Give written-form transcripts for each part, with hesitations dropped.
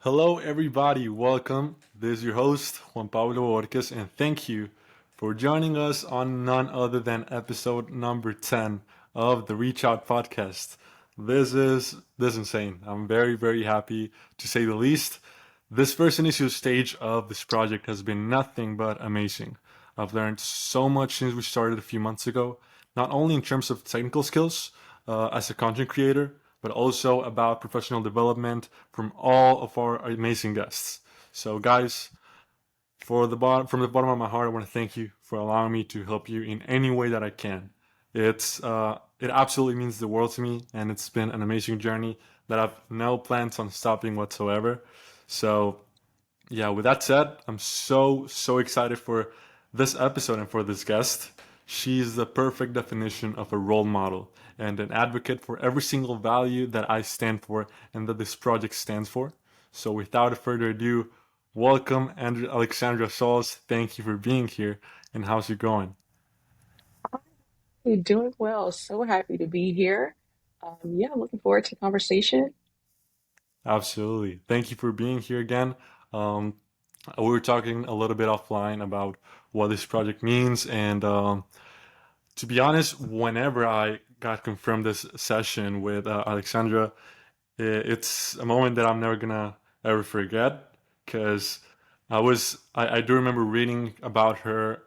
Hello, everybody. Welcome. This is your host, Juan Pablo Borges, and thank you for joining us on none other than episode number 10 of the Reach Out podcast. This is insane. I'm very, very happy to say the least. This first initial stage of this project has been nothing but amazing. I've learned so much since we started a few months ago, not only in terms of technical skills as a content creator, but also about professional development from all of our amazing guests. So, guys, from the bottom of my heart, I want to thank you for allowing me to help you in any way that I can. It absolutely means the world to me, and it's been an amazing journey that I've no plans on stopping whatsoever. So, yeah, with that said, I'm so excited for this episode and for this guest. She's the perfect definition of a role model and an advocate for every single value that I stand for and that this project stands for. So, without further ado, welcome, Alexandria Sauls. Thank you for being here. And how's it going? Hey, doing well. So happy to be here. Yeah, looking forward to the conversation. Absolutely. Thank you for being here again. Um, we were talking a little bit offline about what this project means, and to be honest, whenever I got confirmed this session with Alexandra, it's a moment that I'm never gonna ever forget because I do remember reading about her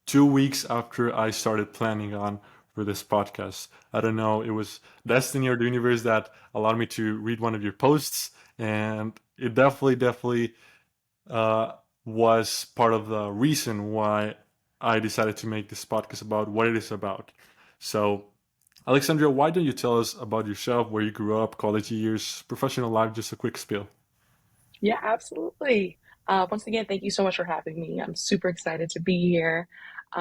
2 weeks after I started planning on for this podcast. I don't know, it was destiny or the universe that allowed me to read one of your posts, and it definitely uh, was part of the reason why I decided to make this podcast about what it is about. So, Alexandria, why don't you tell us about yourself, where you grew up, college years, professional life, just a quick spiel? Yeah, absolutely. Once again, thank you so much for having me. I'm super excited to be here.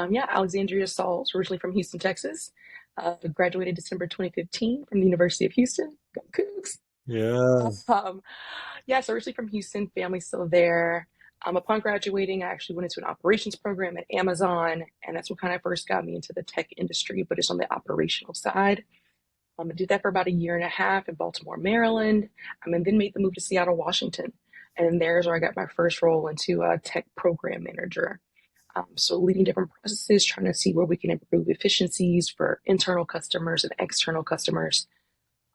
Yeah, Alexandria Sauls, originally from Houston, Texas. Graduated December 2015 from the University of Houston. Go Cougs! Yeah. Um, yeah, so originally from Houston, family still there. Upon graduating, I actually went into an operations program at Amazon, and that's what kind of first got me into the tech industry, but it's on the operational side. I did that for about a year and a half in Baltimore, Maryland, and then made the move to Seattle, Washington. And there's where I got my first role into a tech program manager. So leading different processes, trying to see where we can improve efficiencies for internal customers and external customers.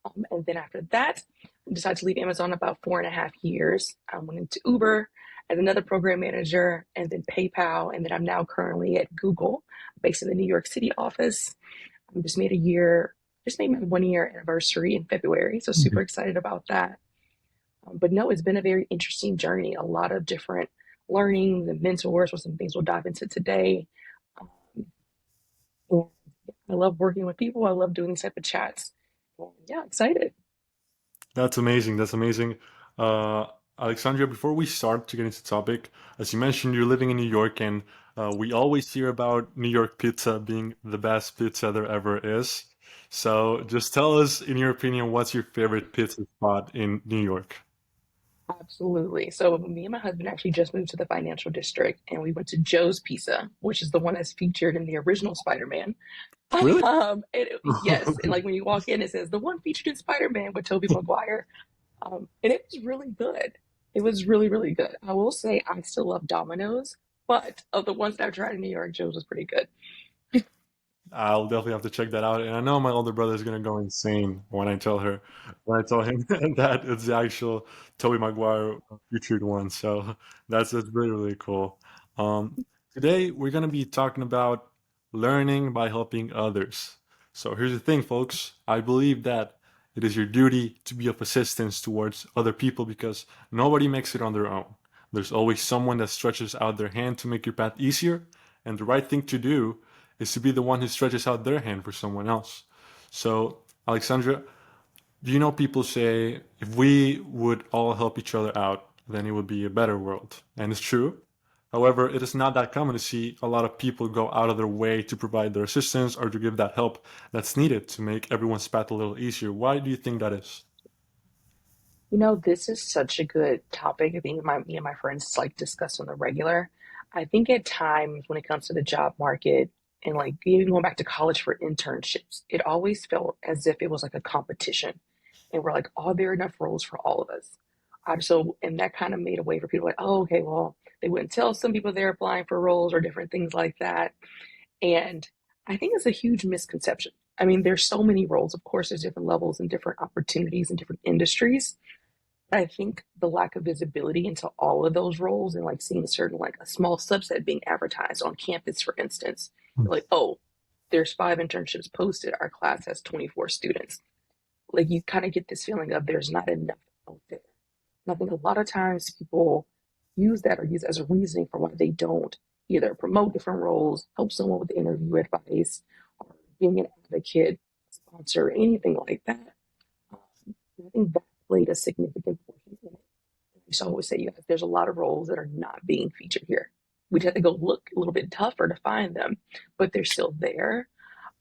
And then after that, I decided to leave Amazon about 4.5 years. I went into Uber as another program manager, and then PayPal, and then I'm now currently at Google, based in the New York City office. I just made my 1 year anniversary in February, so super excited about that. But no, it's been a very interesting journey. A lot of different learnings and mentors, with some things we'll dive into today. Um, and I love working with people. I love doing these type of chats. And yeah, excited. That's amazing. That's amazing. Uh, Alexandria, before we start to get into the topic, as you mentioned, you're living in New York, and we always hear about New York pizza being the best pizza there ever is. So just tell us, in your opinion, what's your favorite pizza spot in New York? Absolutely. So me and my husband actually just moved to the financial district, and we went to Joe's Pizza, which is the one that's featured in the original Spider-Man. Really? Yes, and like when you walk in, it says the one featured in Spider-Man with Tobey Maguire. And it was really good. It was really, really good. I will say I still love Domino's, but of the ones that I've tried in New York, Joe's was pretty good. I'll definitely have to check that out. And I know my older brother is gonna go insane when I tell him that it's the actual Tobey Maguire featured one. So that's really cool. Um, Today we're gonna be talking about learning by helping others. So here's the thing, folks. I believe that it is your duty to be of assistance towards other people because nobody makes it on their own. There's always someone that stretches out their hand to make your path easier, and the right thing to do is to be the one who stretches out their hand for someone else. So, Alexandra, do you know people say if we would all help each other out, then it would be a better world? And it's true. However, it is not that common to see a lot of people go out of their way to provide their assistance or to give that help that's needed to make everyone's path a little easier. Why do you think that is? This is such a good topic. I think me and my friends like discuss on the regular. I think at times when it comes to the job market and like even going back to college for internships, it always felt as if it was like a competition. And we're like, are there enough roles for all of us? And that kind of made a way for people like, oh, okay, well, they wouldn't tell some people they're applying for roles or different things like that. And I think it's a huge misconception. I mean, there's so many roles. Of course, there's different levels and different opportunities in different industries. But I think the lack of visibility into all of those roles and like seeing certain, like a small subset being advertised on campus, for instance, you're like, oh, there's 5 internships posted. Our class has 24 students. Like you kind of get this feeling of there's not enough out there. And I think a lot of times people use that or use it as a reasoning for why they don't either promote different roles, help someone with interview advice, or being an advocate, sponsor, anything like that. I think that played a significant portion in it. I used to always say, you guys, there's a lot of roles that are not being featured here. We'd have to go look a little bit tougher to find them, but they're still there.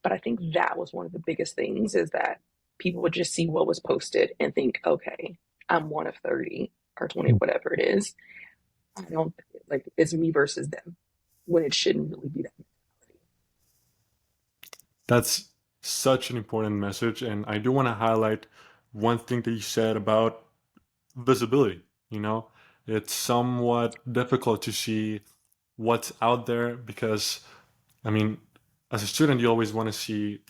But I think that was one of the biggest things is that people would just see what was posted and think, okay, I'm one of 30 or 20, whatever it is. I don't like it's me versus them when it shouldn't really be that. That's such an important message, and I do want to highlight one thing that you said about visibility. You know, it's somewhat difficult to see what's out there because, I mean, as a student, you always want to see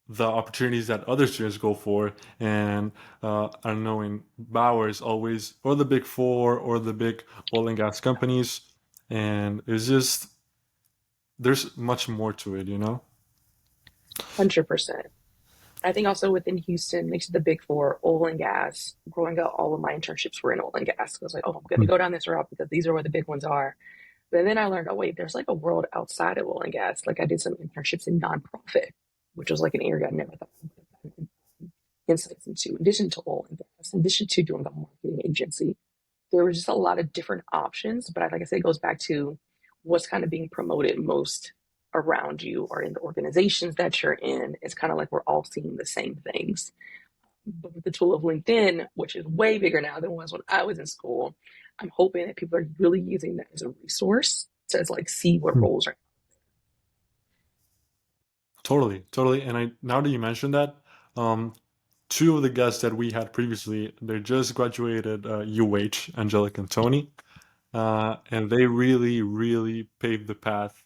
the opportunities that other students go for. And I don't know, in Bowers, always, or the big four, or the big oil and gas companies. And it's just, there's much more to it, you know? 100%. I think also within Houston, next to the big four, oil and gas. Growing up, all of my internships were in oil and gas. I was like, oh, I'm going to Mm. go down this route because these are where the big ones are. But then I learned, oh, wait, there's like a world outside of oil and gas. Like I did some internships in nonprofit, which was like an area I never thought I would have insights into. In addition to oil and gas, in addition to doing a marketing agency, there was just a lot of different options. But like I say, it goes back to what's kind of being promoted most around you or in the organizations that you're in. It's kind of like we're all seeing the same things. But with the tool of LinkedIn, which is way bigger now than it was when I was in school, I'm hoping that people are really using that as a resource to like see what Mm. roles are. Totally, totally. And I now that you mentioned that, um, two of the guests that we had previously, they just graduated UH, Angelic and Tony. And they really, really paved the path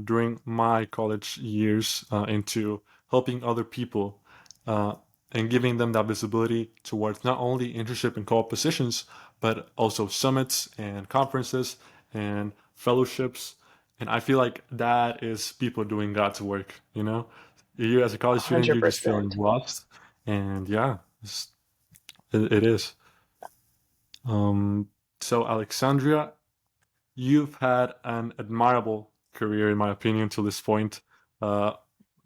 during my college years into helping other people uh, and giving them that visibility towards not only internship and co-op positions, but also summits and conferences and fellowships. And I feel like that is people doing God's work, you know? You as a college student, you're just feeling 100%. lost. And yeah, it is. Um, so, Alexandria, you've had an admirable career, in my opinion, to this point. Uh,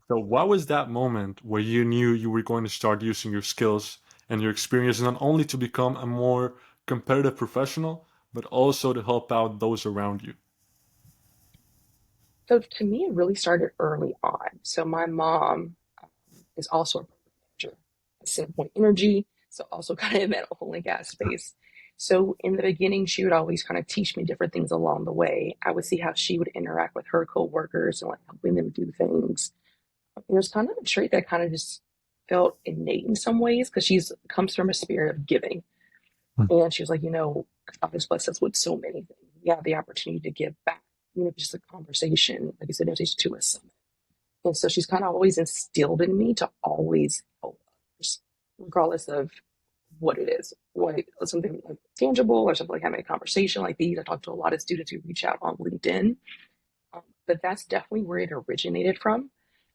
so, what was that moment where you knew you were going to start using your skills and your experience not only to become a more competitive professional, but also to help out those around you? So to me, it really started early on. So my mom is also a program manager at Centerpoint Energy, so also kind of in that oil and gas space. So in the beginning, she would always kind of teach me different things along the way. I would see how she would interact with her coworkers and like helping them do things. It was kind of a trait that kind of just felt innate in some ways because she's comes from a spirit of giving. Mm. And she was like, God has blessed us with so many things. We have the opportunity to give back, just a conversation, like you said, invitation to a summit. And so she's kind of always instilled in me to always help others, regardless of what it is, like something like tangible or something like having a conversation like these. I talk to a lot of students who reach out on LinkedIn, but that's definitely where it originated from.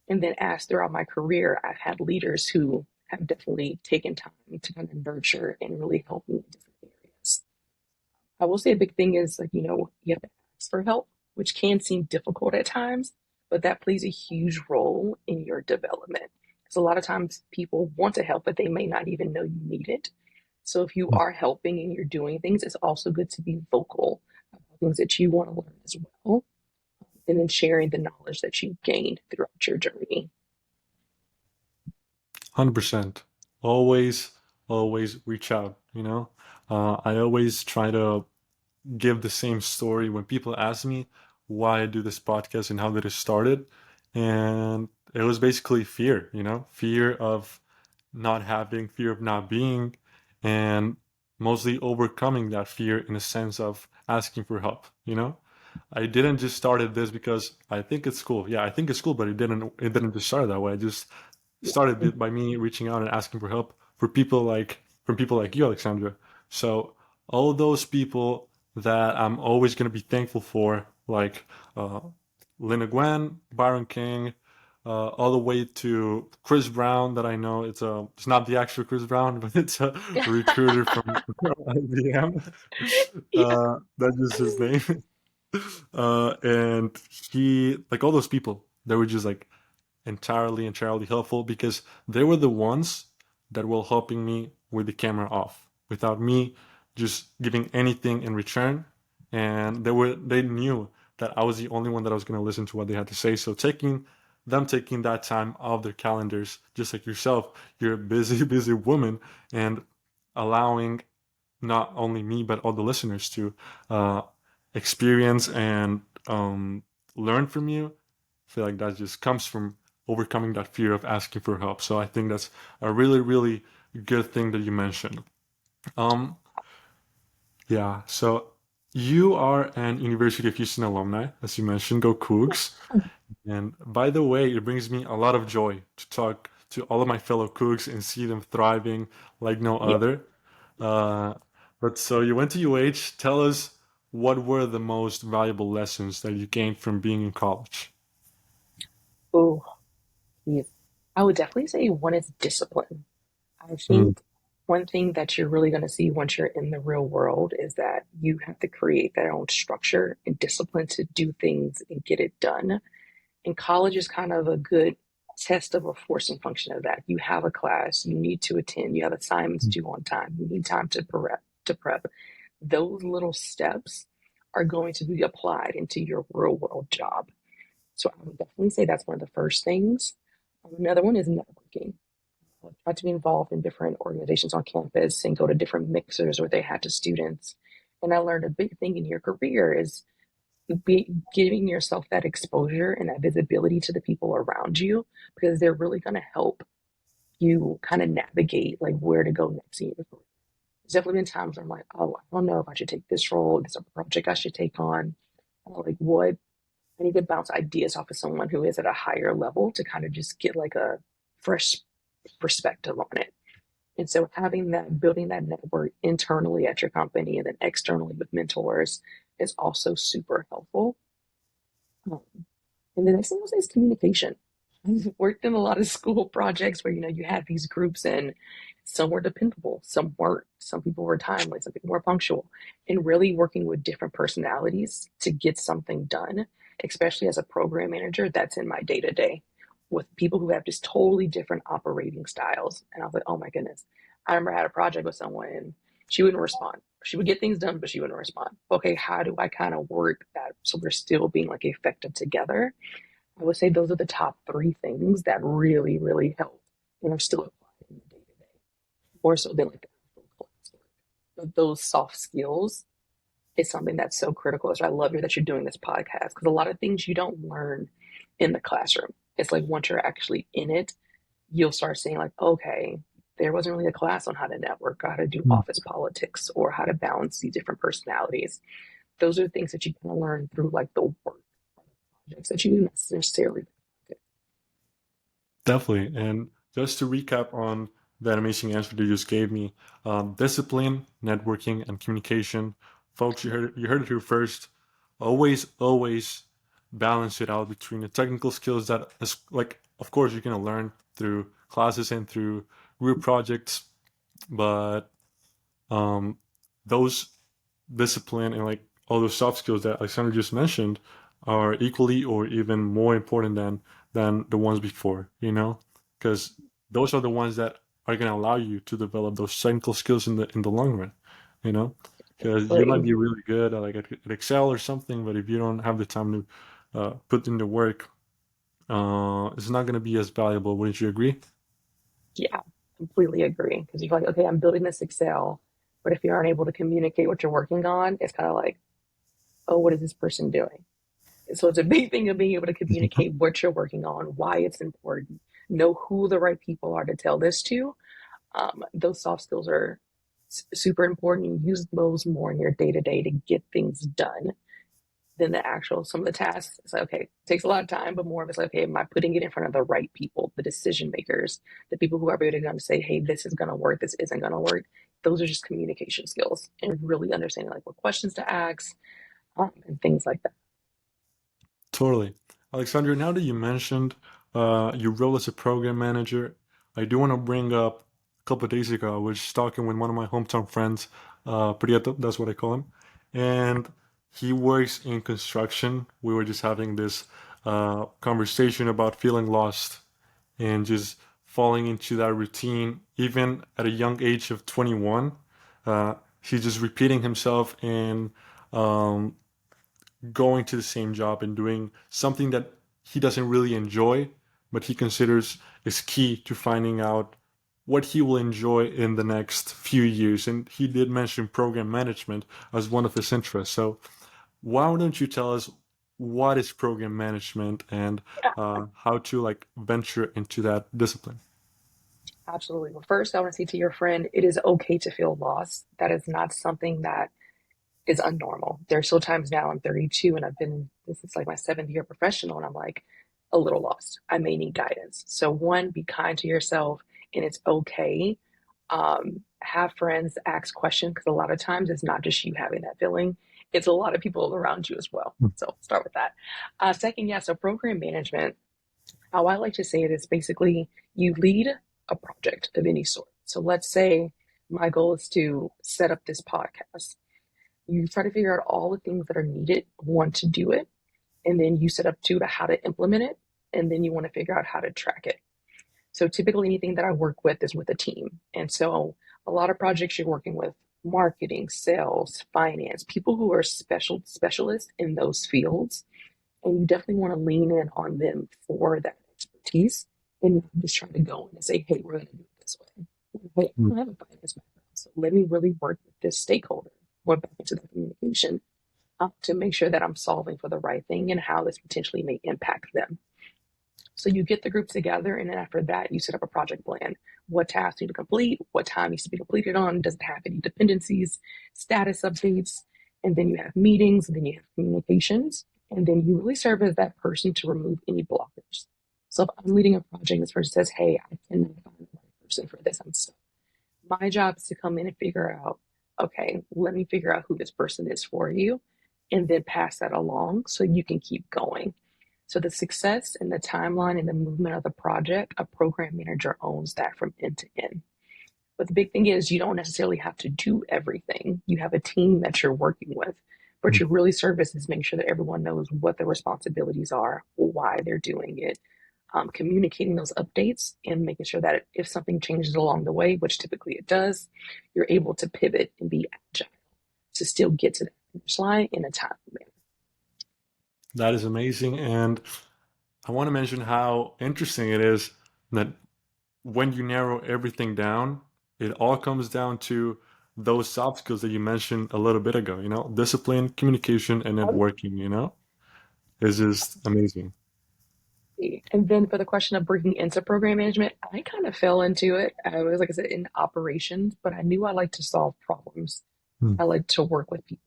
And then as throughout my career, I've had leaders who have definitely taken time to kind of nurture and really help me in different areas. I will say a big thing is like, you have to ask for help, which can seem difficult at times, but that plays a huge role in your development. Because a lot of times people want to help, but they may not even know you need it. So if you are helping and you're doing things, it's also good to be vocal about things that you want to learn as well, and then sharing the knowledge that you've gained throughout your journey. 100%. Always, always reach out, you know? I always try to give the same story when people ask me why I do this podcast and how did it started. And it was basically fear, you know, fear of not having, fear of not being. And mostly overcoming that fear in a sense of asking for help, you know? I didn't just started this because I think it's cool. Yeah, I think it's cool, but it didn't just start that way. I just started by me reaching out and asking for help for people like from people like you, Alexandra. So all those people that I'm always going to be thankful for, like uh, Lena Gwen, Byron King, all the way to Chris Brown, that I know it's not the actual Chris Brown, but it's a recruiter from IBM. Yeah. That's just his name. And he, like all those people, they were just like entirely helpful because they were the ones that were helping me with the camera off without me just giving anything in return. And they knew that I was the only one that was going to listen to what they had to say. So taking that time off their calendars, just like yourself, you're a busy, busy woman, and allowing not only me but all the listeners to uh, experience and learn from you. I feel like that just comes from overcoming that fear of asking for help. So I think that's a really, really good thing that you mentioned. Um, yeah. So you are an University of Houston alumni, as you mentioned. Go Cougs! And by the way, it brings me a lot of joy to talk to all of my fellow Cougs and see them thriving like no Yeah. other. Uh, but so you went to UH. Tell us, what were the most valuable lessons that you gained from being in college? Oh, geez. I would definitely say one is discipline. I Mm, think one thing that you're really going to see once you're in the real world is that you have to create that own structure and discipline to do things and get it done. And college is kind of a good test of a forcing function of that. You have a class, you need to attend, you have assignments due on time, you need time to prep. Those little steps are going to be applied into your real world job. So I would definitely say that's one of the first things. Another one is networking. I tried to be involved in different organizations on campus and go to different mixers where they had to students. And I learned a big thing in your career is giving yourself that exposure and that visibility to the people around you because they're really going to help you kind of navigate like where to go next in your career. There's definitely been times where I'm like, oh, I don't know if I should take this role. There's a project I should take on. Like what I need to bounce ideas off of someone who is at a higher level to kind of just get like a fresh perspective on it. And so having that, building that network internally at your company and then externally with mentors is also super helpful. Um, and the next thing I'll say is communication. I've worked in a lot of school projects where, you had these groups and some were dependable, some weren't. Some people were timely, some people were punctual. And really working with different personalities to get something done, especially as a program manager, that's in my day to day with people who have just totally different operating styles. And I was like, oh my goodness. I remember I had a project with someone and she wouldn't respond. She would get things done, but she wouldn't respond. Okay, how do I kind of work that so we're still being like effective together? I would say those are the top three things that really, really help and are still applied in the day to day, more so than like the actual classwork. But those soft skills is something that's so critical. So I love that you're doing this podcast because a lot of things you don't learn in the classroom. It's like once you're actually in it, you'll start seeing like, okay, there wasn't really a class on how to network, or how to do mm. office politics, or how to balance these different personalities. Those are things that you kind of learn through like the work projects that you necessarily. Definitely. And just to recap on that amazing answer you just gave me, discipline, networking, and communication. Folks, you heard it here first. Always, always balance it out between the technical skills that is like, of course, you're gonna learn through classes and through group projects, but um, those discipline and like all those soft skills that Alexander just mentioned are equally or even more important than the ones before, because those are the ones that are going to allow you to develop those technical skills in the long run, you know, because you might Exactly. be really good at like at Excel or something, but if you don't have the time to put in the work, it's not going to be as valuable. Wouldn't you agree? Yeah, completely agree. Because you're like, okay, I'm building this Excel, but if you aren't able to communicate what you're working on, it's kind of like, oh, what is this person doing? So it's a big thing of being able to communicate what you're working on, why it's important, know who the right people are to tell this to. Those soft skills are super important. You use those more in your day to day to get things done than the actual some of the tasks. It's like, okay, it takes a lot of time, but more of it's like, okay, am I putting it in front of the right people, the decision makers, the people who are really going to say, hey, this is going to work, this isn't going to work. Those are just communication skills and really understanding like what questions to ask, and things like that. Totally. Alexandria, now that you mentioned your role as a program manager, I do want to bring up a couple of days ago, I was talking with one of my hometown friends, Prieto, that's what I call him, and he works in construction. We were just having this conversation about feeling lost and just falling into that routine, even at a young age of 21. He's just repeating himself and um, going to the same job and doing something that he doesn't really enjoy, but he considers is key to finding out what he will enjoy in the next few years. And he did mention program management as one of his interests. So why don't you tell us what is program management and Yeah, how to like venture into that discipline? absolutely. Well, first, I want to say to your friend, it is okay to feel lost. That is not something that is unnormal. There's still times now I'm 32 and I've been, this is like my seventh year professional, and I'm like a little lost. I may need guidance. So, one, be kind to yourself, and it's okay. Have friends ask questions because a lot of times it's not just you having that feeling, it's a lot of people around you as well. So, start with that. Second, yeah, so program management, how I like to say it is basically you lead a project of any sort. So, let's say my goal is to set up this podcast. You try to figure out all the things that are needed, want to do it, and then you set up to how to implement it, and then you want to figure out how to track it. So typically anything that I work with is with a team. And so a lot of projects you're working with marketing, sales, finance, people who are specialists in those fields. And you definitely want to lean in on them for that expertise and not just try to go in and say, hey, we're going to do it this way. Hey, I don't have a finance background, so let me really work with this stakeholder. Going back into the communication, to make sure that I'm solving for the right thing and how this potentially may impact them. So you get the group together, and then after that, you set up a project plan. What tasks need to complete? What time needs to be completed on? Does it have any dependencies? Status updates? And then you have meetings, and then you have communications, and then you really serve as that person to remove any blockers. So if I'm leading a project, this person says, "Hey, I cannot find the right person for this. I'm stuck." My job is to come in and figure out, okay, let me figure out who this person is for you, and then pass that along so you can keep going. So the success and the timeline and the movement of the project, a program manager owns that from end to end. But the big thing is you don't necessarily have to do everything. You have a team that you're working with, but your really service is making sure that everyone knows what the responsibilities are, why they're doing it, communicating those updates and making sure that if something changes along the way, which typically it does, you're able to pivot and be agile to still get to the finish line in a timely manner. That is amazing. And I want to mention how interesting it is that when you narrow everything down, it all comes down to those soft skills that you mentioned a little bit ago, discipline, communication, and networking, is just amazing. And then for the question of bringing into program management, I kind of fell into it. I was, like I said, in operations, but I knew I liked to solve problems. Hmm. I like to work with people.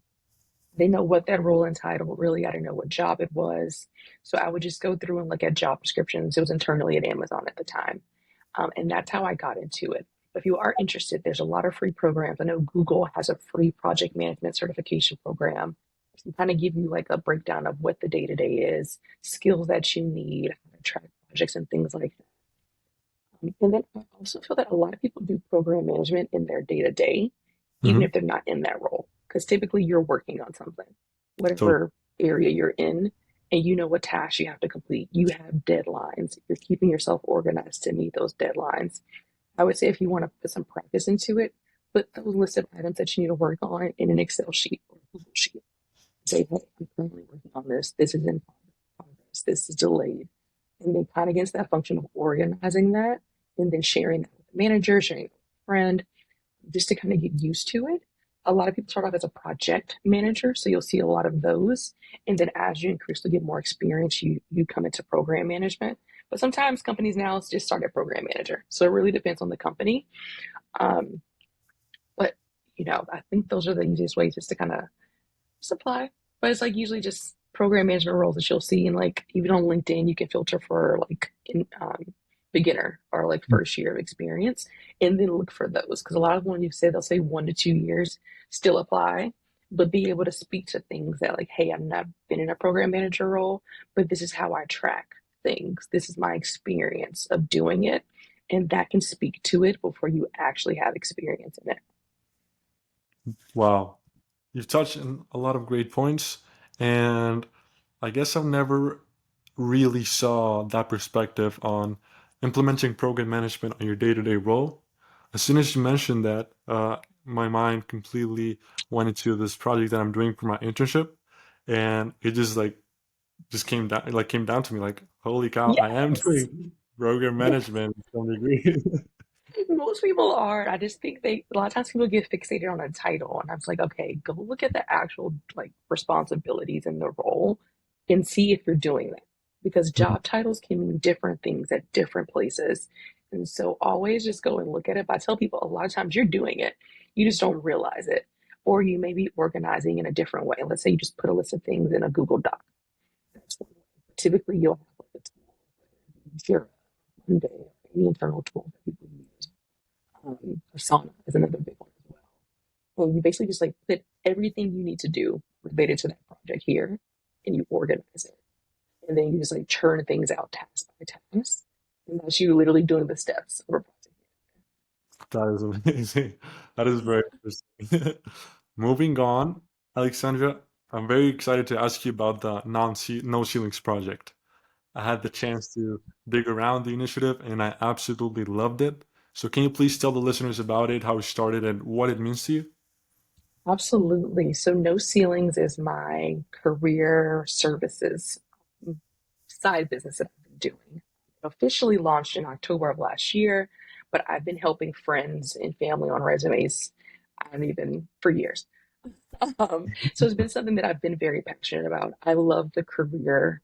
They know what that role entitled. Really, I didn't know what job it was. So I would just go through and look at job descriptions. It was internally at Amazon at the time. And that's how I got into it. If you are interested, there's a lot of free programs. I know Google has a free project management certification program to kind of give you like a breakdown of what the day to day is, skills that you need, how to track projects, and things like that. And then I also feel that a lot of people do program management in their day to day, even Hmm. if they're not in that role, because typically you're working on something, So whatever area you're in, and you know what tasks you have to complete. You have deadlines. You're keeping yourself organized to meet those deadlines. I would say if you want to put some practice into it, put those list of items that you need to work on in an Excel sheet or a Google sheet. Say, hey, I'm currently working on this. This is in progress. This is delayed. And then kind of gets that function of organizing that and then sharing that with the manager, sharing it with a friend, just to kind of get used to it. A lot of people start off as a project manager, so you'll see a lot of those. And then as you increasingly get more experience, you come into program management. But sometimes companies now just start at program manager. So it really depends on the company. Um, but I think those are the easiest ways just to kind of supply. But it's like usually just program management roles that you'll see, and like even on LinkedIn, you can filter for like beginner or like first year of experience, and then look for those because a lot of when you say they'll say 1 to 2 years still apply, but be able to speak to things that like, hey, I've not been in a program manager role, but this is how I track things. This is my experience of doing it, and that can speak to it before you actually have experience in it. Wow. You've touched on a lot of great points, and I guess I've never really saw that perspective on implementing program management on your day-to-day role. As soon as you mentioned that, my mind completely went into this project that I'm doing for my internship, and it just came down to me like, holy cow, I am Yes. doing program Yes. management to some degree. Most people are. I just think a lot of times people get fixated on a title, and I was like, okay, go look at the actual like responsibilities in the role and see if you're doing that. Because job titles can mean different things at different places. And so always just go and look at it. But I tell people a lot of times you're doing it, you just don't realize it. Or you may be organizing in a different way. Let's say you just put a list of things in a Google Doc. That's one way. Typically, you'll have like a tool, Jira, Monday, any internal tool that people use. Asana is another big one as well. And you basically just like put everything you need to do related to that project here, and you organize it. And then you just like churn things out task by task. And that's you literally doing the steps of a project. That is amazing. That is very interesting. Moving on, Alexandra, I'm very excited to ask you about the no ceilings project. I had the chance to dig around the initiative and I absolutely loved it. So can you please tell the listeners about it, how it started, and what it means to you? Absolutely. So No Ceilings is my career services side business that I've been doing. It officially launched in October of last year, but I've been helping friends and family on resumes. I haven't even for years. So it's been something that I've been very passionate about. I love the career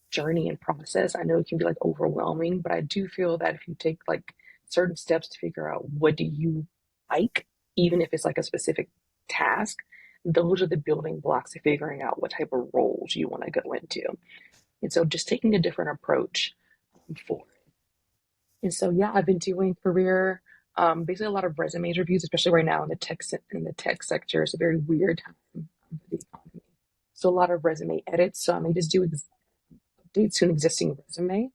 journey and process. I know it can be like overwhelming, but I do feel that if you take like certain steps to figure out what do you like, even if it's like a specific task, those are the building blocks of figuring out what type of roles you want to go into. And so just taking a different approach for it. And so yeah, I've been doing career basically a lot of resumes reviews, especially right now in the tech sector. It's a very weird time for the economy. So a lot of resume edits. So I may just do updates to an existing resume.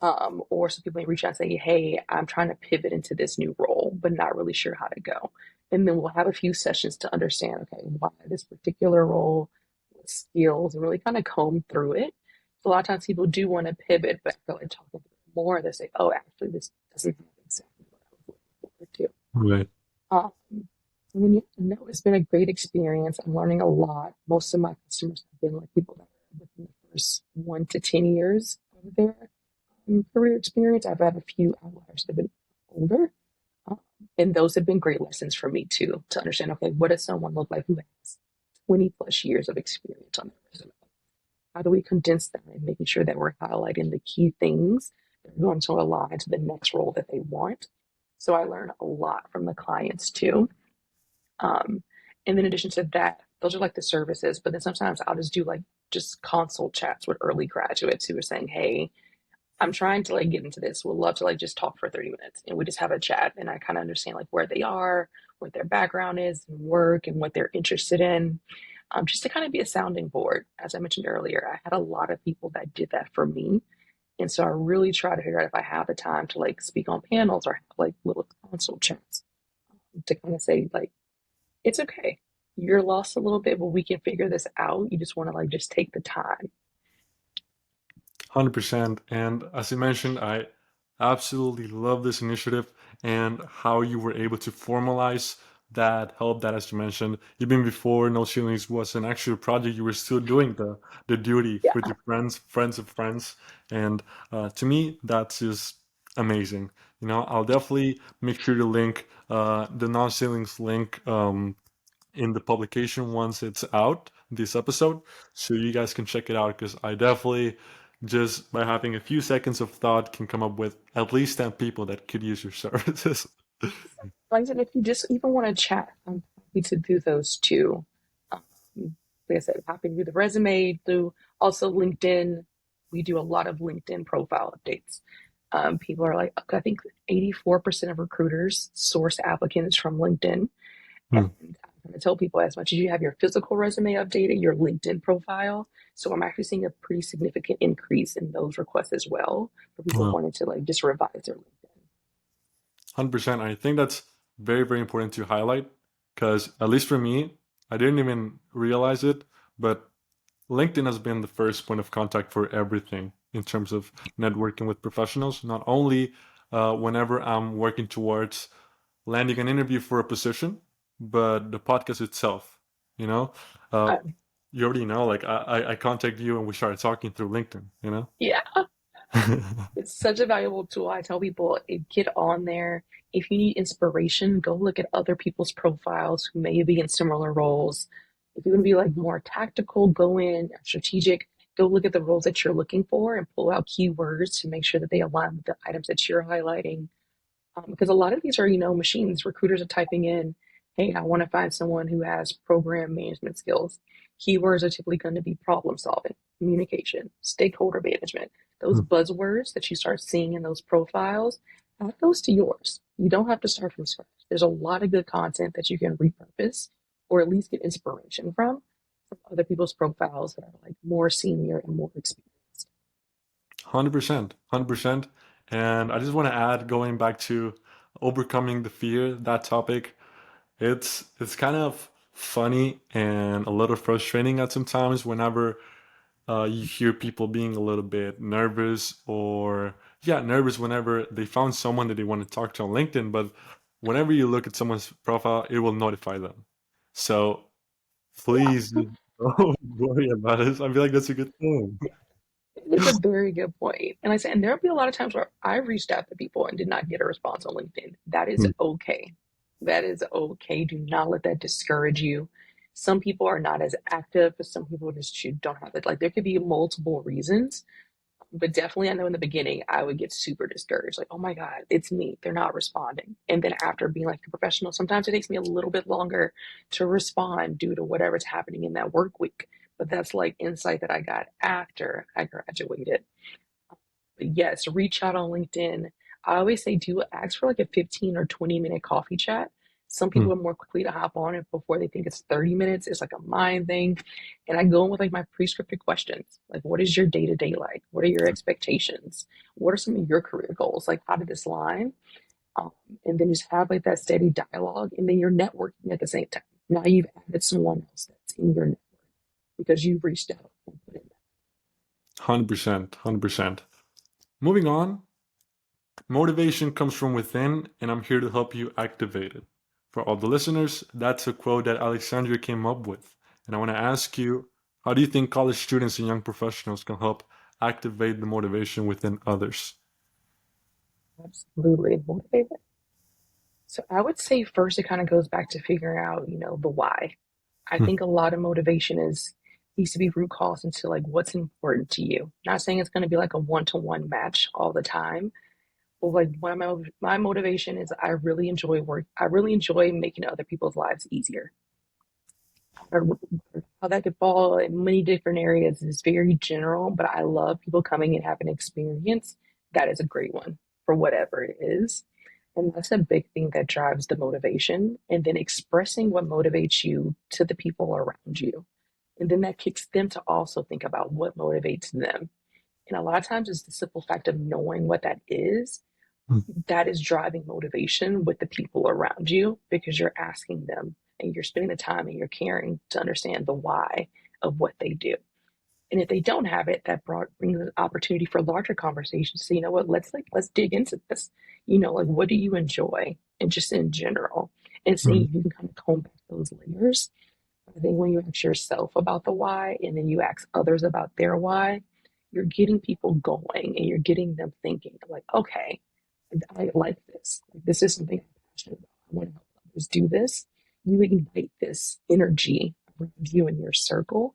Or some people may reach out and say, hey, I'm trying to pivot into this new role, but not really sure how to go. And then we'll have a few sessions to understand, okay, why this particular role, what skills, and really kind of comb through it. So a lot of times people do want to pivot, but I feel like talking more, they say, oh, actually, this doesn't have exactly what I was looking forward to. Right. Um, and then, yeah, no, it's been a great experience. I'm learning a lot. Most of my customers have been like people that are within the first 1 to 10 years of their career experience. I've had a few outliers that have been older. Um, and those have been great lessons for me too, to understand, okay, what does someone look like who has 20 plus years of experience on their resume? How do we condense that and making sure that we're highlighting the key things that are going to align to the next role that they want? So I learn a lot from the clients too. Um, and in addition to that, those are like the services, but then sometimes I'll just do like just consult chats with early graduates who are saying, hey, I'm trying to like get into this. Would love to like just talk for 30 minutes and we just have a chat and I kind of understand like where they are, what their background is and work and what they're interested in. Just to kind of be a sounding board. As I mentioned earlier, I had a lot of people that did that for me. And so I really try to figure out if I have the time to like speak on panels or have like little consult chats to kind of say like, it's okay. You're lost a little bit, but we can figure this out. You just want to like just take the time. 100%. And as you mentioned, I absolutely love this initiative and how you were able to formalize that help that, as you mentioned, even before No Ceilings was an actual project, you were still doing the duty Yeah. with your friends of friends. And to me, that's just amazing. I'll definitely make sure to link the No Ceilings link in the publication once it's out, this episode, so you guys can check it out because I definitely, just by having a few seconds of thought, can come up with at least 10 people that could use your services. Like I said, if you just even want to chat, I'm happy to do those too. Um, like I said, happy to do the resume, do also LinkedIn. We do a lot of LinkedIn profile updates. People are like, I think 84% of recruiters source applicants from LinkedIn. And Hmm. I'm going to tell people as much as you have your physical resume updated, your LinkedIn profile. So I'm actually seeing a pretty significant increase in those requests as well for people Well, wanting to like just revise their LinkedIn. 100%. I think that's very, very important to highlight because, at least for me, I didn't even realize it, but LinkedIn has been the first point of contact for everything in terms of networking with professionals. Not only whenever I'm working towards landing an interview for a position, but the podcast itself. You know, uh, Um, you already know. Like I contacted you and we started talking through LinkedIn. You know. yeah, it's such a valuable tool. I tell people, get on there. If you need inspiration, go look at other people's profiles who may be in similar roles. If you want to be like more tactical, go in strategic, go look at the roles that you're looking for and pull out keywords to make sure that they align with the items that you're highlighting. Because a lot of these are, machines. Recruiters are typing in, hey, I want to find someone who has program management skills. Keywords are typically going to be problem solving, communication, stakeholder management. Those buzzwords that you start seeing in those profiles, add those to yours. You don't have to start from scratch. There's a lot of good content that you can repurpose or at least get inspiration from other people's profiles that are like more senior and more experienced. 100%, 100%. And I just want to add, going back to overcoming the fear, that topic, it's kind of funny and a little frustrating at some times whenever you hear people being a little bit nervous or yeah, nervous whenever they found someone that they want to talk to on LinkedIn, but whenever you look at someone's profile, it will notify them. So please Yeah. don't worry about it. I feel like that's a good thing. It's a very good point. And I said, and there'll be a lot of times where I reached out to people and did not get a response on LinkedIn. That is Hmm. okay. That is okay. Do not let that discourage you. Some people are not as active, but some people just don't have it. Like there could be multiple reasons, but definitely I know in the beginning I would get super discouraged. Like, oh my God, it's me. They're not responding. And then after being like a professional, sometimes it takes me a little bit longer to respond due to whatever's happening in that work week. But that's like insight that I got after I graduated. But yes, reach out on LinkedIn. I always say do ask for like a 15 or 20-minute coffee chat. Some Hmm. people are more quickly to hop on it before they think it's 30 minutes. It's like a mind thing. And I go in with like my prescriptive questions. Like, what is your day to day like? What are your expectations? What are some of your career goals? Like, how did this line? Um, and then just have like that steady dialogue. And then you're networking at the same time. Now you've added someone else that's in your network because you've reached out and put in. 100%, 100%. Moving on, motivation comes from within, and I'm here to help you activate it. For all the listeners, that's a quote that Alexandria came up with. And I want to ask you, how do you think college students and young professionals can help activate the motivation within others? Absolutely motivated. So I would say first it kind of goes back to figuring out, the why. I Hmm. think a lot of motivation is needs to be root cause into like what's important to you. Not saying it's going to be like a one-to-one match all the time, but like one of my motivation is I really enjoy work. I really enjoy making other people's lives easier. How that could fall in many different areas is very general, but I love people coming and having an experience. That is a great one for whatever it is. And that's a big thing that drives the motivation. And then expressing what motivates you to the people around you. And then that kicks them to also think about what motivates them. And a lot of times it's the simple fact of knowing what that is Hmm. that is driving motivation with the people around you because you're asking them and you're spending the time and you're caring to understand the why of what they do. And if they don't have it, that brings an opportunity for larger conversations. So you know what? Let's dig into this. Like what do you enjoy, and just in general, and Hmm. seeing if you can kind of comb back those layers. I think when you ask yourself about the why, and then you ask others about their why, you're getting people going, and you're getting them thinking like, okay, I like this. Like, this is something I'm passionate about. I want to help others do this. You ignite this energy around you in your circle.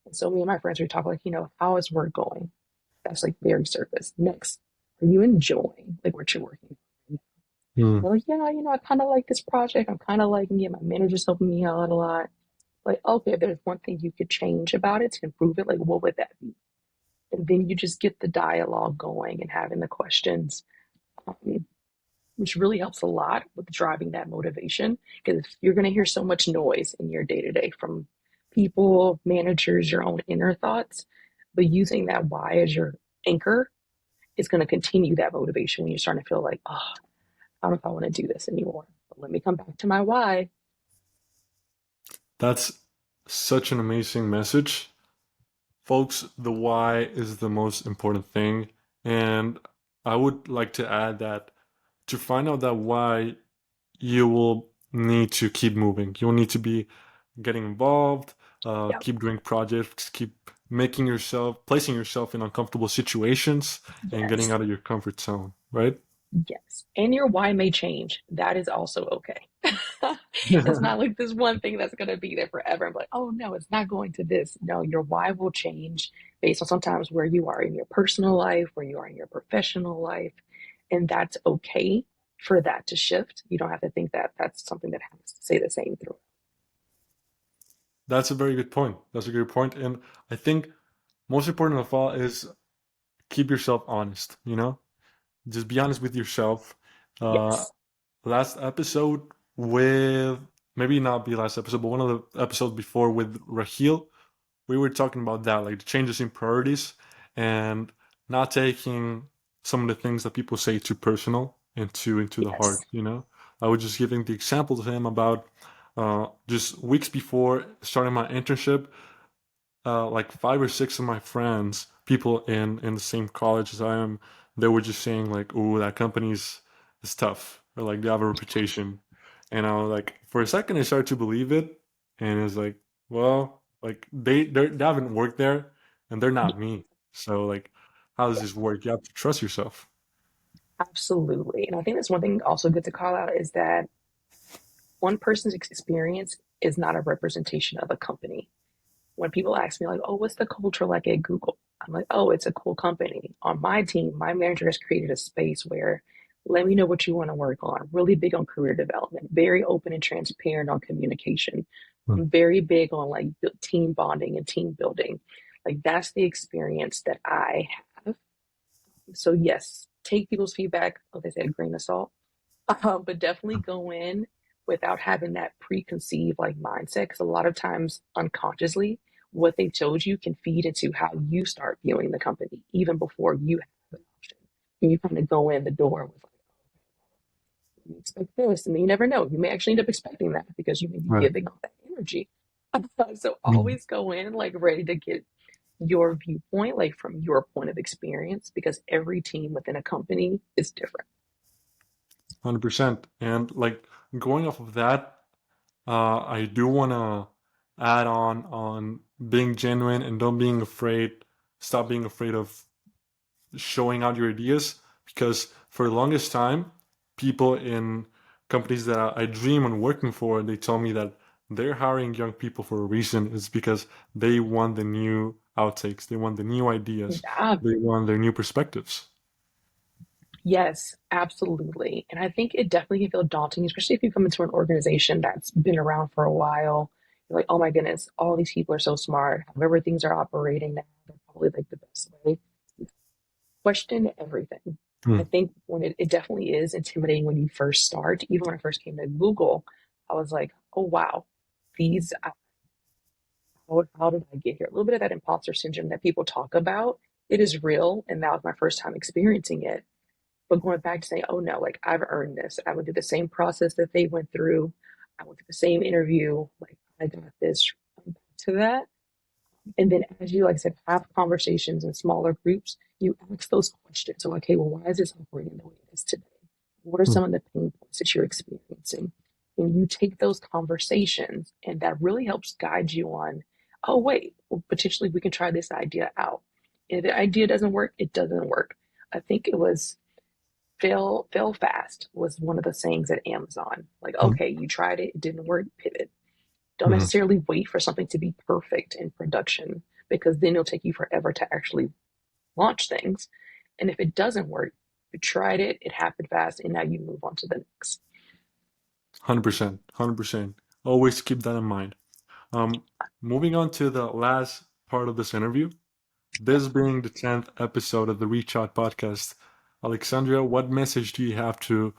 And so me and my friends, we talk like, how is work going? That's like very surface. Next, are you enjoying like what you're working on? Mm. They're like, yeah, I kind of like this project. I'm kind of liking it. My manager's helping me out a lot. Like, okay, if there's one thing you could change about it to improve it, like, what would that be? And then you just get the dialogue going and having the questions, um, which really helps a lot with driving that motivation. Because you're going to hear so much noise in your day to day from people, managers, your own inner thoughts. But using that why as your anchor is going to continue that motivation when you're starting to feel like, oh, I don't know if I want to do this anymore. But let me come back to my why. That's such an amazing message. Folks, the why is the most important thing. And I would like to add that to find out that why, you will need to keep moving. You'll need to be getting involved, Yep. keep doing projects, keep placing yourself in uncomfortable situations and getting Yes. out of your comfort zone, right? Yes. And your why may change. That is also okay. It's not like this one thing that's going to be there forever. I'm like, oh no, it's not going to this. No, your why will change based on sometimes where you are in your personal life, where you are in your professional life. And that's okay for that to shift. You don't have to think that that's something that has to stay the same through. That's a very good point. That's a good point. And I think most important of all is keep yourself honest, Just be honest with yourself. Uh, Yes. Last episode with, maybe not the last episode, but one of the episodes before with Raheel, we were talking about that, like the changes in priorities and not taking some of the things that people say too personal into the Yes. heart. I was just giving the example to him about just weeks before starting my internship, like five or six of my friends, people in the same college as I am, they were just saying like, "Oh, that company's is tough," or like they have a reputation, and I was like, for a second, I started to believe it, and it's like, well, like they haven't worked there, and they're not me, so like, how does this work? You have to trust yourself. Absolutely. And I think that's one thing also good to call out is that one person's experience is not a representation of a company. When people ask me like, "Oh, what's the culture like at Google?" I'm like, "Oh, it's a cool company." On my team, my manager has created a space where let me know what you want to work on. Really big on career development, very open and transparent on communication. Hmm. I'm very big on like team bonding and team building. Like that's the experience that I have. So yes, take people's feedback, like they say, a grain of salt, but definitely go in without having that preconceived like mindset because a lot of times unconsciously what they told you can feed into how you start viewing the company even before you have an option. And you kind of go in the door with like, you expect this, and then you never know. You may actually end up expecting that because you may be Right. giving off that energy. So Mhm. always go in like ready to get your viewpoint, like from your point of experience, because every team within a company is different. 100%. And like going off of that, I do want to add on being genuine and don't being afraid. Stop being afraid of showing out your ideas because for the longest time, people in companies that I dream on working for, they tell me that they're hiring young people for a reason. It's because they want the new outtakes, they want the new ideas, Yeah, they want their new perspectives. yes, absolutely. And I think it definitely can feel daunting, especially if you come into an organization that's been around for a while. You're like, oh my goodness, all these people are so smart. However, things are operating now, they're probably like the best way. Question everything. I Mm. think when it definitely is intimidating when you first start. Even when I first came to Google, I was like, oh wow, these, how did I get here? A little bit of that imposter syndrome that people talk about. It is real. And that was my first time experiencing it. But going back to saying, oh no, like I've earned this. I went through the same process that they went through. I went through the same interview. Like I got this. To that. And then as you, like I said, have conversations in smaller groups, you ask those questions. So, okay, well, why is this operating the way it is today? What are Mm. some of the pain points that you're experiencing? And you take those conversations, and that really helps guide you on, oh, wait, well, potentially we can try this idea out. If the idea doesn't work, it doesn't work. I think it was fail fast was one of the sayings at Amazon. Like, Mm. okay, you tried it, it didn't work, pivot. Don't Mhm. necessarily wait for something to be perfect in production because then it'll take you forever to actually launch things. And if it doesn't work, You tried it, it happened fast, and now you move on to the next. 100%, 100%. Always keep that in mind. Um, Moving on to the last part of this interview, Yeah. this being the 10th episode of the Reach Out podcast. Alexandria, what message do you have to,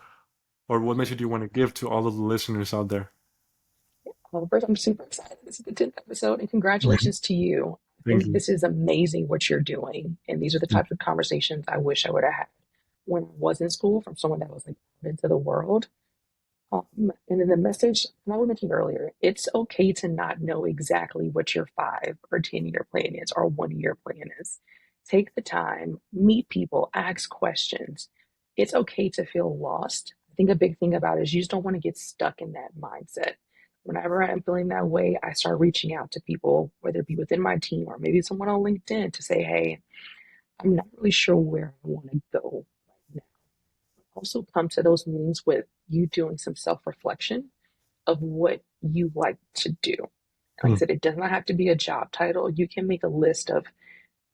or what message do you want to give to all of the listeners out there? Well, first, I'm super excited. This is the 10th episode, and Mhm. congratulations to you. I Thank think you. this is amazing what you're doing. And these are the types of conversations I wish I would have had when I was in school from someone that was like out into the world. And then the message, like I mentioned earlier, it's okay to not know exactly what your 5 or 10 year plan is or 1 year plan is. Take the time, meet people, ask questions. It's okay to feel lost. I think a big thing about it is you just don't want to get stuck in that mindset. Whenever I'm feeling that way, I start reaching out to people, whether it be within my team or maybe someone on LinkedIn to say, hey, I'm not really sure where I want to go right now. Also, come to those meetings with you doing some self reflection of what you like to do. And like I Mm, said, it does not have to be a job title. You can make a list of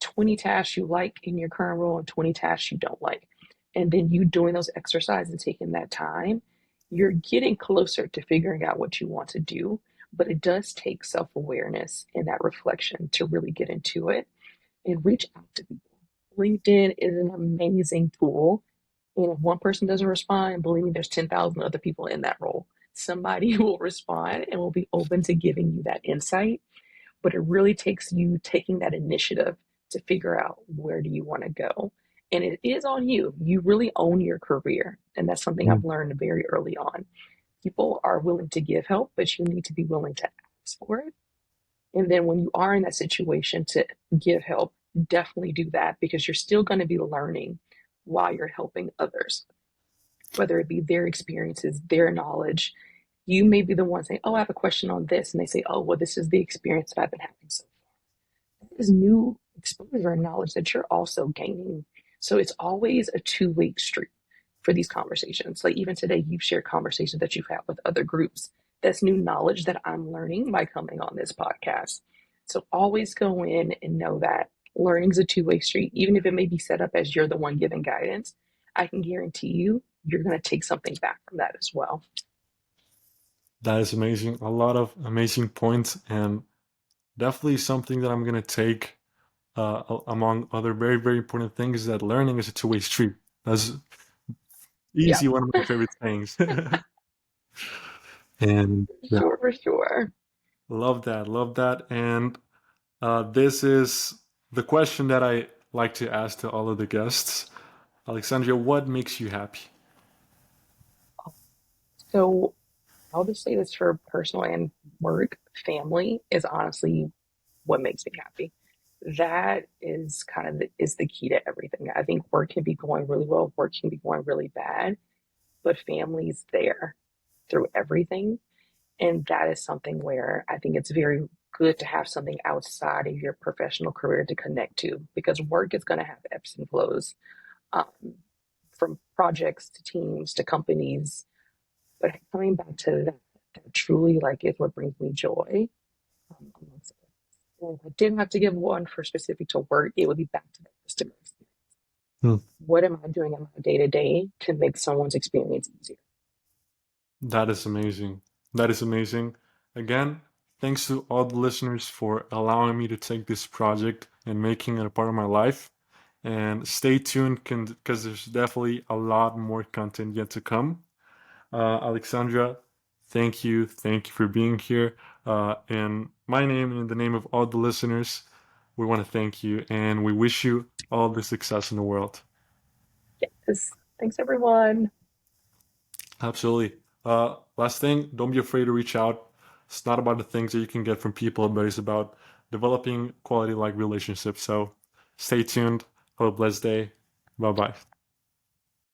20 tasks you like in your current role and 20 tasks you don't like. And then you doing those exercises and taking that time, you're getting closer to figuring out what you want to do. But it does take self awareness and that reflection to really get into it and reach out to people. LinkedIn is an amazing tool. And if one person doesn't respond, believe me, there's 10,000 other people in that role. Somebody will respond and will be open to giving you that insight. But it really takes you taking that initiative to figure out where do you want to go. And it is on you. You really own your career. And that's something mm. I've learned very early on. People are willing to give help, but you need to be willing to ask for it. And then when you are in that situation to give help, definitely do that because you're still going to be learning while you're helping others, whether it be their experiences, their knowledge. You may be the one saying, oh, I have a question on this. And they say, oh, well, this is the experience that I've been having so far. That is new exposure and knowledge that you're also gaining. So it's always a two-way street for these conversations. Like even today, you've shared conversations that you've had with other groups. That's new knowledge that I'm learning by coming on this podcast. So always go in and know that learning is a two-way street, even if it may be set up as you're the one giving guidance. I can guarantee you're going to take something back from that as well. That is amazing. A lot of amazing points, and definitely something that I'm going to take among other very, very important things that learning is a two-way street. That's Yeah, easy, one of my favorite things. And for yeah, sure, for sure. love that, love that. And this is the question that I like to ask to all of the guests. Alexandria, what makes you happy? So I'll just say this for personal and work, family is honestly what makes me happy. That is kind of is the key to everything. I think work can be going really well, work can be going really bad, but family's there through everything. And that is something where I think it's very good to have something outside of your professional career to connect to because work is going to have ebbs and flows um, from projects to teams to companies. But coming back to that truly like is what brings me joy. Amongst it. And if I didn't have to give one for specific to work, it would be back to the customer experience. Hmm. What am I doing in my day to day to make someone's experience easier? That is amazing. That is amazing. Again, thanks to all the listeners for allowing me to take this project and making it a part of my life. And stay tuned because there's definitely a lot more content yet to come. Alexandra, thank you. Thank you for being here. In my name and in the name of all the listeners, we want to thank you and we wish you all the success in the world. Yes. Thanks, everyone. Absolutely. Last thing, don't be afraid to reach out. It's not about the things that you can get from people, but it's about developing quality like relationships. So stay tuned. Have a blessed day. Bye bye.